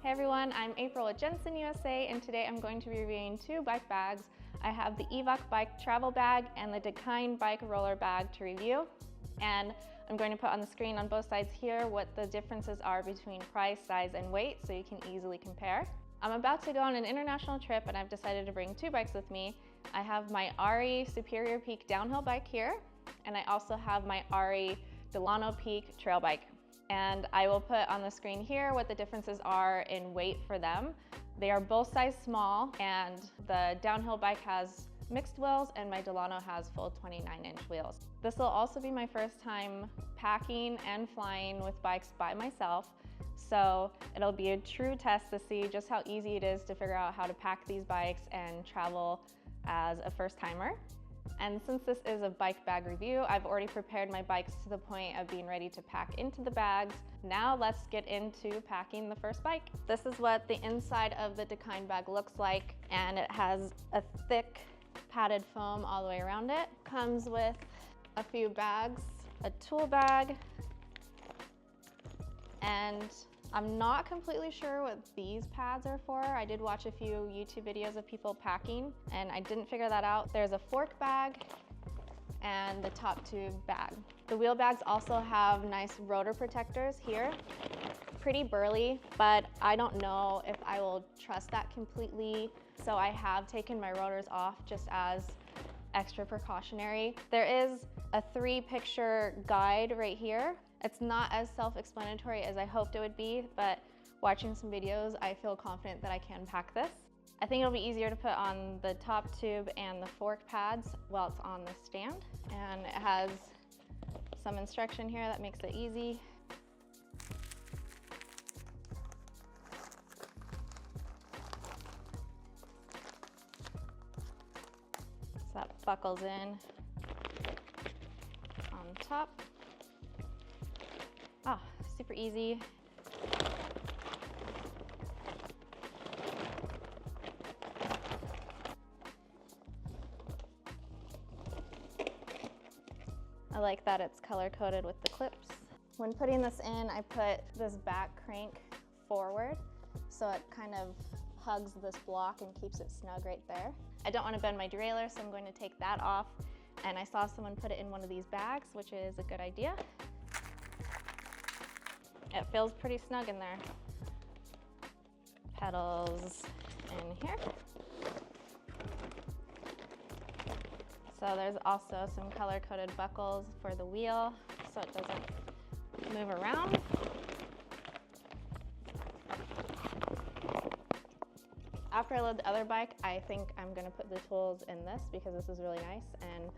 Hey everyone, I'm April with Jenson USA, and today I'm going to be reviewing two bike bags. I have the Evoc Bike Travel Bag and the Dakine Bike Roller Bag to review. And I'm going to put on the screen on both sides here what the differences are between price, size, and weight so you can easily compare. I'm about to go on an international trip and I've decided to bring two bikes with me. I have my Ari Superior Peak downhill bike here, and I also have my Ari Delano Peak trail bike. And I will put on the screen here what the differences are in weight for them. They are both size small, and the downhill bike has mixed wheels and my Delano has full 29-inch wheels. This will also be my first time packing and flying with bikes by myself. So it'll be a true test to see just how easy it is to figure out how to pack these bikes and travel as a first timer. And since this is a bike bag review, I've already prepared my bikes to the point of being ready to pack into the bags. Now let's get into packing the first bike. This is what the inside of the Dakine bag looks like, and it has a thick padded foam all the way around it. Comes with a few bags, a tool bag, and I'm not completely sure what these pads are for. I did watch a few YouTube videos of people packing and I didn't figure that out. There's a fork bag and the top tube bag. The wheel bags also have nice rotor protectors here. Pretty burly, but I don't know if I will trust that completely. So I have taken my rotors off just as extra precautionary. There is a 3-picture guide right here. It's not as self-explanatory as I hoped it would be, but watching some videos, I feel confident that I can pack this. I think it'll be easier to put on the top tube and the fork pads while it's on the stand. And it has some instruction here that makes it easy. So that buckles in on top. Oh, super easy. I like that it's color coded with the clips. When putting this in, I put this back crank forward so it kind of hugs this block and keeps it snug right there. I don't want to bend my derailleur, so I'm going to take that off. And I saw someone put it in one of these bags, which is a good idea. It feels pretty snug in there. Pedals in here. So there's also some color-coded buckles for the wheel so it doesn't move around. After I load the other bike, I think I'm gonna put the tools in this because this is really nice, and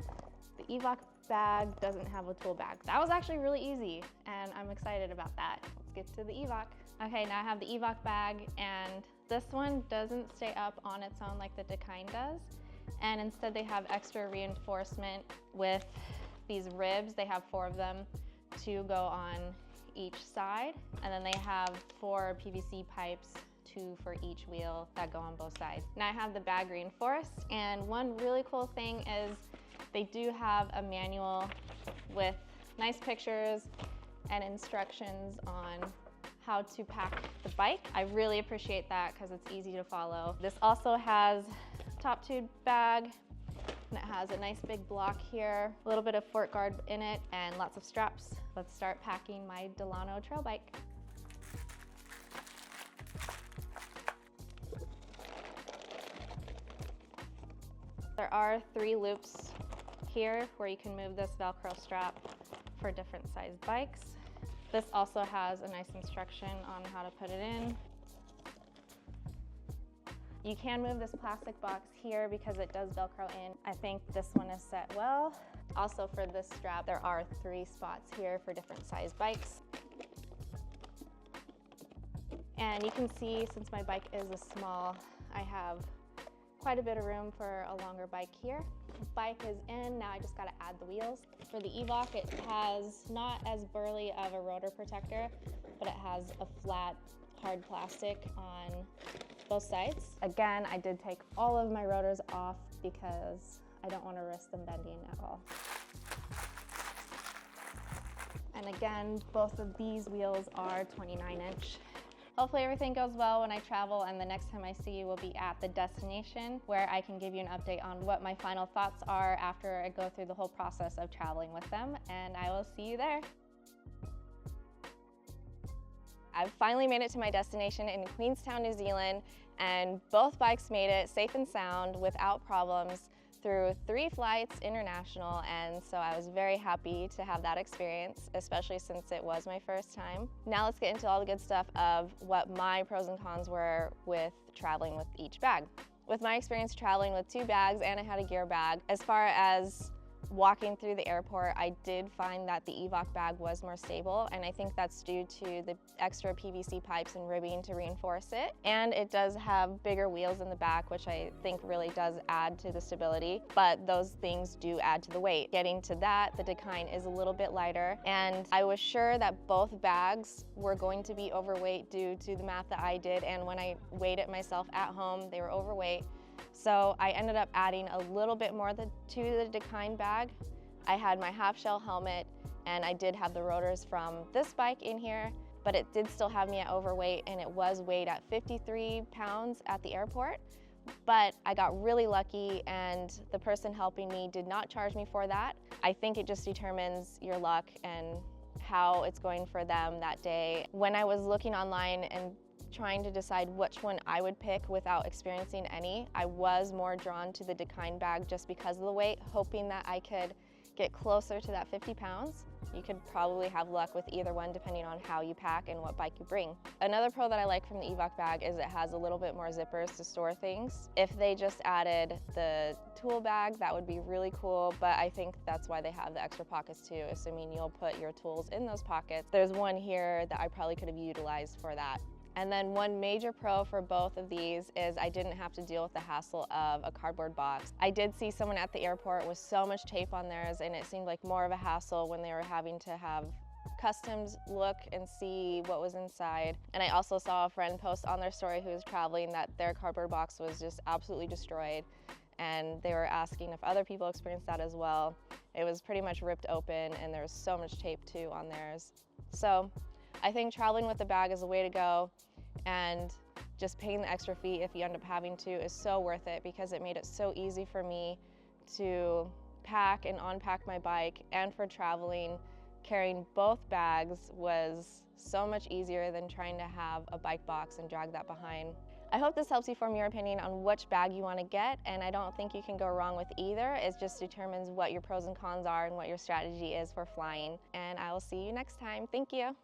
the Evoc bag doesn't have a tool bag. That was actually really easy, and I'm excited about that. Let's get to the Evoc. Okay, now I have the Evoc bag, and this one doesn't stay up on its own like the Dakine does, and instead they have extra reinforcement with these ribs. They have 4 of them to go on each side, and then they have 4 PVC pipes, 2 for each wheel that go on both sides. Now I have the bag reinforced, and one really cool thing is they do have a manual with nice pictures and instructions on how to pack the bike. I really appreciate that because it's easy to follow. This also has top tube bag, and it has a nice big block here, a little bit of fork guard in it, and lots of straps. Let's start packing my Delano trail bike. There are 3 loops here where you can move this Velcro strap for different size bikes. This also has a nice instruction on how to put it in. You can move this plastic box here because it does Velcro in. I think this one is set well. Also for this strap, there are 3 spots here for different size bikes. And you can see, since my bike is a small, I have quite a bit of room for a longer bike here. The bike is in, now I just gotta add the wheels. For the Evoc, it has not as burly of a rotor protector, but it has a flat, hard plastic on both sides. Again, I did take all of my rotors off because I don't want to risk them bending at all. And again, both of these wheels are 29-inch. Hopefully everything goes well when I travel, and the next time I see you will be at the destination, where I can give you an update on what my final thoughts are after I go through the whole process of traveling with them, and I will see you there. I've finally made it to my destination in Queenstown, New Zealand, and both bikes made it safe and sound without problems through 3 flights international, and so I was very happy to have that experience, especially since it was my first time. Now let's get into all the good stuff of what my pros and cons were with traveling with each bag. With my experience traveling with 2 bags, and I had a gear bag, as far as walking through the airport, I did find that the Evoc bag was more stable, and I think that's due to the extra PVC pipes and ribbing to reinforce it. And it does have bigger wheels in the back, which I think really does add to the stability, but those things do add to the weight. Getting to that, the Dakine is a little bit lighter, and I was sure that both bags were going to be overweight due to the math that I did, and when I weighed it myself at home, they were overweight. So I ended up adding a little bit more to the Dakine bag. I had my half shell helmet, and I did have the rotors from this bike in here, but it did still have me at overweight, and it was weighed at 53 pounds at the airport. But I got really lucky, and the person helping me did not charge me for that. I think it just determines your luck and how it's going for them that day. When I was looking online and trying to decide which one I would pick without experiencing any, I was more drawn to the Dakine bag just because of the weight, hoping that I could get closer to that 50 pounds. You could probably have luck with either one depending on how you pack and what bike you bring. Another pro that I like from the Evoc bag is it has a little bit more zippers to store things. If they just added the tool bag, that would be really cool, but I think that's why they have the extra pockets too, assuming you'll put your tools in those pockets. There's one here that I probably could have utilized for that. And then one major pro for both of these is I didn't have to deal with the hassle of a cardboard box. I did see someone at the airport with so much tape on theirs, and it seemed like more of a hassle when they were having to have customs look and see what was inside. And I also saw a friend post on their story who was traveling that their cardboard box was just absolutely destroyed, and they were asking if other people experienced that as well. It was pretty much ripped open, and there was so much tape too on theirs. So I think traveling with the bag is the way to go, and just paying the extra fee if you end up having to is so worth it, because it made it so easy for me to pack and unpack my bike, and for traveling, carrying both bags was so much easier than trying to have a bike box and drag that behind. I hope this helps you form your opinion on which bag you want to get, and I don't think you can go wrong with either. It just determines what your pros and cons are and what your strategy is for flying. And I will see you next time. Thank you.